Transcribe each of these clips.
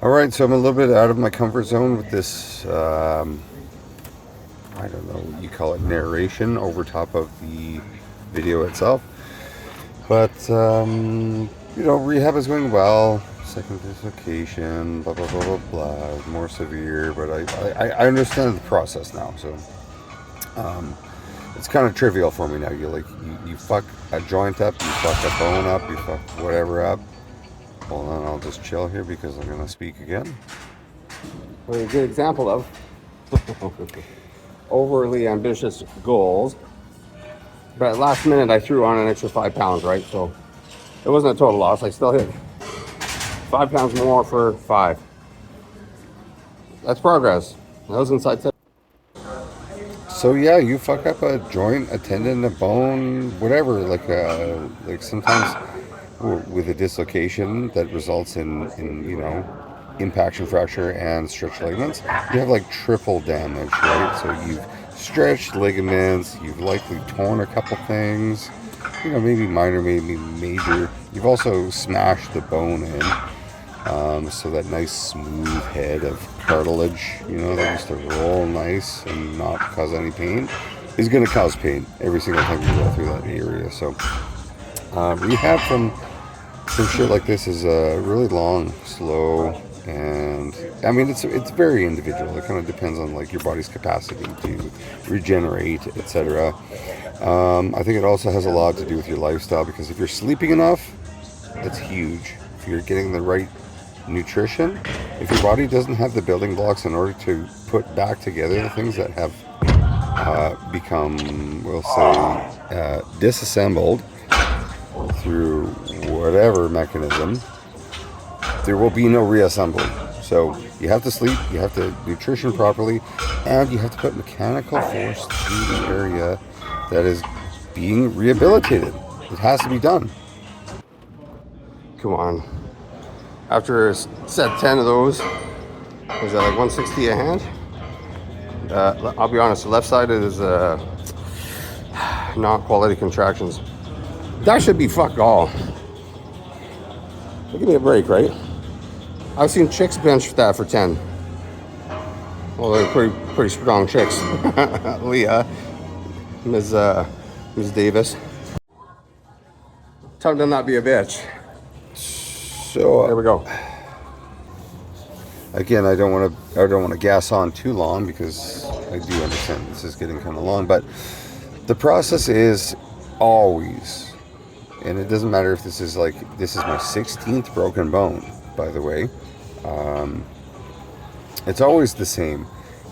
All right, so I'm a little bit out of my comfort zone with this. I don't know what you call it, narration over top of the video itself. But rehab is going well. Second dislocation, blah blah blah blah blah. More severe, but I understand the process now. So it's kind of trivial for me now. You fuck a joint up, you fuck a bone up, you fuck whatever up. Hold on, I'll just chill here because I'm gonna speak again. Well, a good example of overly ambitious goals. But at last minute, I threw on an extra 5 pounds, right? So it wasn't a total loss. I still hit 5 pounds more for 5. That's progress. That was inside. So yeah, you fuck up a joint, a tendon, a bone, whatever. Like sometimes with a dislocation that results in impaction fracture and stretched ligaments, you have like triple damage, right? So you've stretched ligaments, you've likely torn a couple things, maybe minor, maybe major. You've also smashed the bone in, so that nice smooth head of cartilage, that used to roll nice and not cause any pain, is going to cause pain every single time you roll through that area. So rehab from shit like this is really long, slow, and I mean it's very individual. It kind of depends on like your body's capacity to regenerate, etc. I think it also has a lot to do with your lifestyle, because if you're sleeping enough, that's huge. If you're getting the right nutrition, if your body doesn't have the building blocks in order to put back together the things that have become, we'll say, disassembled through whatever mechanism, there will be no reassembly. So you have to sleep, you have to nutrition properly, and you have to put mechanical force through the area that is being rehabilitated. It has to be done. Come on. After set 10 of those, was that like 160 a hand? I'll be honest, the left side is not quality contractions. That should be fuck all. Give me a break, right? I've seen chicks bench that for 10. Well, they're pretty strong chicks. Leah, Ms. Davis. Tell them to not be a bitch. So there we go. Again, I don't want to gas on too long, because I do understand this is getting kind of long, but the process is always, and it doesn't matter if this is my 16th broken bone, by the way. It's always the same.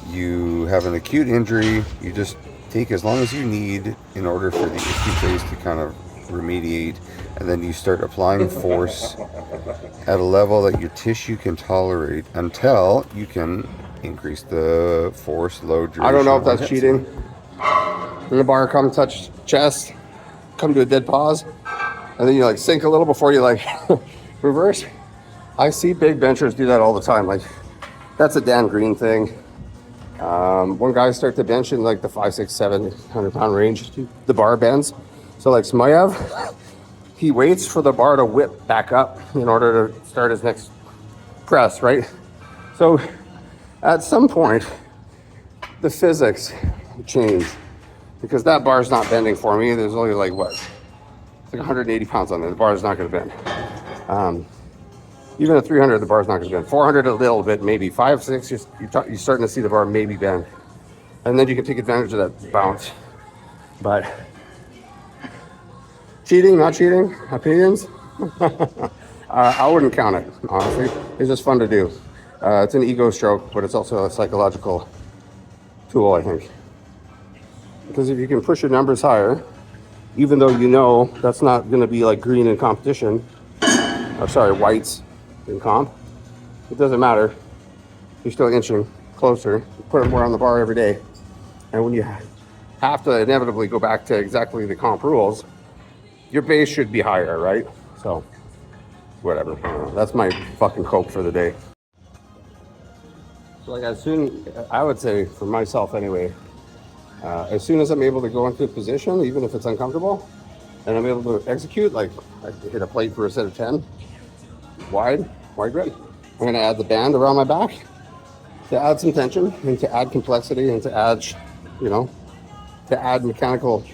You have an acute injury, you just take as long as you need in order for the acute phase to kind of remediate, and then you start applying force at a level that your tissue can tolerate until you can increase the force load duration. I don't know if that's cheating. When the bar come touch chest, come to a dead pause, and then you like sink a little before you like reverse. I see big benchers do that all the time. Like, that's a Dan Green thing. When guys start to bench in like the 500, 600, 700 pound range, the bar bends. So like Smayev, he waits for the bar to whip back up in order to start his next press, right? So at some point, the physics change, because that bar's not bending for me. There's only like what? It's like 180 pounds on there. The bar is not going to bend. Even at 300, the bar's not going to bend. 400, a little bit, maybe. 5, 6, you're starting to see the bar maybe bend. And then you can take advantage of that bounce. But cheating, not cheating, opinions? I wouldn't count it, honestly. It's just fun to do. It's an ego stroke, but it's also a psychological tool, I think. Because if you can push your numbers higher, even though you know that's not going to be like green in competition, whites in comp, it doesn't matter. You're still inching closer. You put more on the bar every day. And when you have to inevitably go back to exactly the comp rules, your base should be higher, right? So, whatever. That's my fucking cope for the day. So I would say for myself anyway, as soon as I'm able to go into a position, even if it's uncomfortable, and I'm able to execute, like I hit a plate for a set of 10, wide grip, I'm going to add the band around my back to add some tension and to add complexity and to add, you know, to add mechanical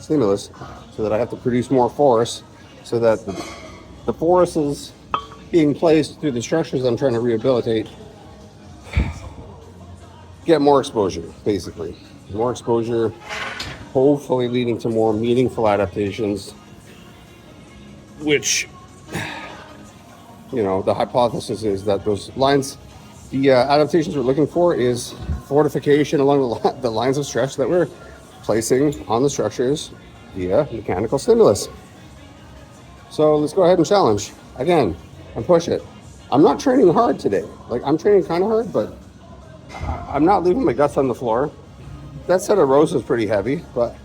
stimulus so that I have to produce more force so that the forces being placed through the structures I'm trying to rehabilitate get more exposure, basically. More exposure, hopefully leading to more meaningful adaptations, which, you know, the hypothesis is that those lines, the adaptations we're looking for is fortification along the lines of stress that we're placing on the structures via mechanical stimulus. So let's go ahead and challenge again and push it. I'm not training hard today. Like, I'm training kind of hard, but I'm not leaving my guts on the floor. That set of rows is pretty heavy, but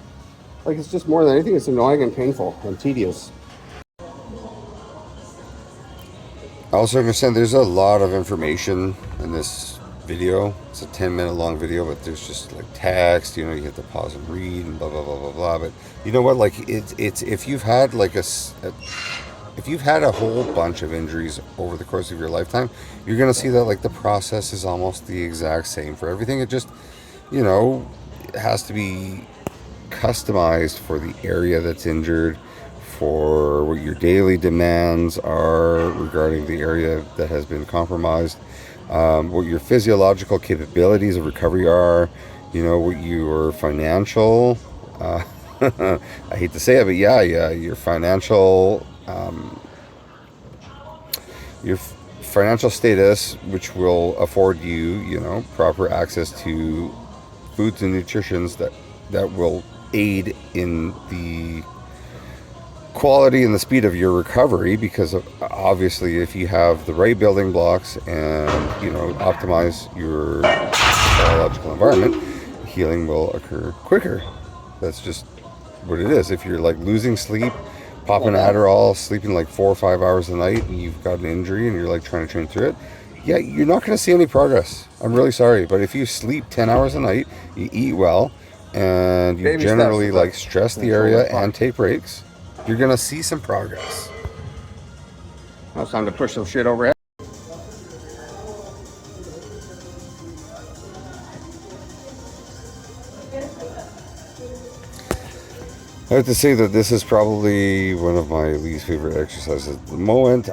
like, it's just more than anything, it's annoying and painful and tedious. I also understand there's a lot of information in this video. It's a 10-minute long video, but there's just like text, you know, you have to pause and read and blah blah blah blah blah. But you know what, like it's if you've had like if you've had a whole bunch of injuries over the course of your lifetime, you're gonna see that like the process is almost the exact same for everything. It just, you know, it has to be customized for the area that's injured, for what your daily demands are regarding the area that has been compromised, what your physiological capabilities of recovery are, you know, what your financial, I hate to say it, but yeah, your financial, your financial status, which will afford you, you know, proper access to foods and nutritions that will aid in the quality and the speed of your recovery, because obviously if you have the right building blocks and, you know, optimize your biological environment, healing will occur quicker. That's just what it is. If you're like losing sleep, popping Adderall, sleeping like 4 or 5 hours a night, and you've got an injury and you're like trying to train through it, yeah, you're not going to see any progress. I'm really sorry, but if you sleep 10 hours a night, you eat well, and you Baby generally steps, like stress the area and take breaks, you're gonna see some progress. Now it's time to push some shit overhead. I have to say that this is probably one of my least favorite exercises. At the moment,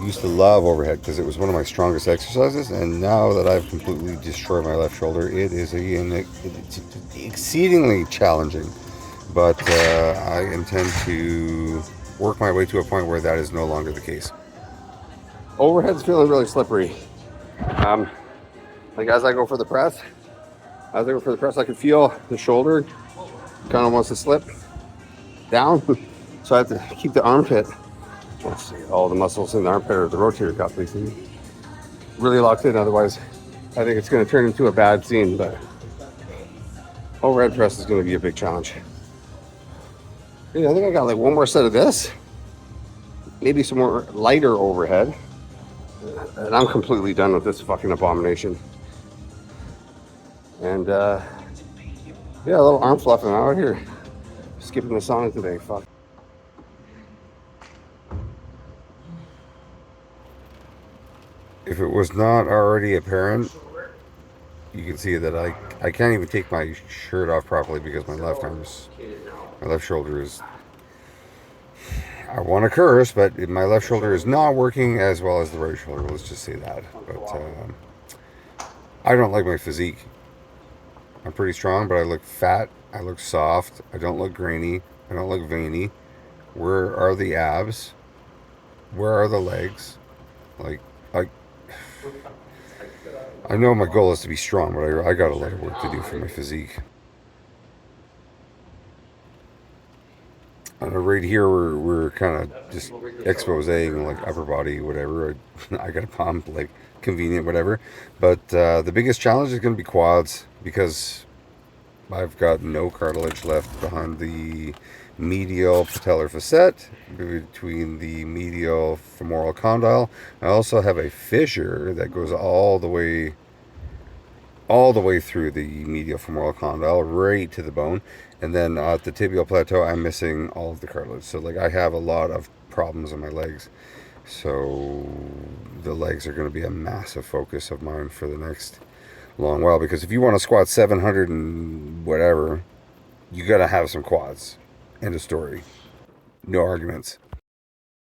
used to love overhead because it was one of my strongest exercises, and now that I've completely destroyed my left shoulder, it is it's exceedingly challenging. But I intend to work my way to a point where that is no longer the case. Overhead's feeling really slippery. Like as I go for the press, I can feel the shoulder kind of wants to slip down. So I have to keep the armpit, let's see, all the muscles in the armpit or the rotator cuff really locked in. Otherwise, I think it's going to turn into a bad scene. But overhead press is going to be a big challenge. Yeah, I think I got like one more set of this, maybe some more lighter overhead, and I'm completely done with this fucking abomination. And yeah, a little arm fluffing out here. Skipping the sauna today, fuck. If it was not already apparent, you can see that I can't even take my shirt off properly because my left shoulder is, I want to curse, but my left shoulder is not working as well as the right shoulder. Let's just say that. But I don't like my physique. I'm pretty strong, but I look fat. I look soft. I don't look grainy. I don't look veiny. Where are the abs? Where are the legs? Like, I know my goal is to be strong, but I got a lot of work to do for my physique. Right here, we're kind of just exposing like upper body, whatever. I got a pump, like convenient, whatever. But the biggest challenge is going to be quads, because I've got no cartilage left behind the medial patellar facet, between the medial femoral condyle. I also have a fissure that goes all the way through the medial femoral condyle right to the bone, and then at the tibial plateau I'm missing all of the cartilage. So like I have a lot of problems in my legs. So the legs are going to be a massive focus of mine for the next long while, because if you want to squat 700 and whatever, you got to have some quads. End of story. No arguments.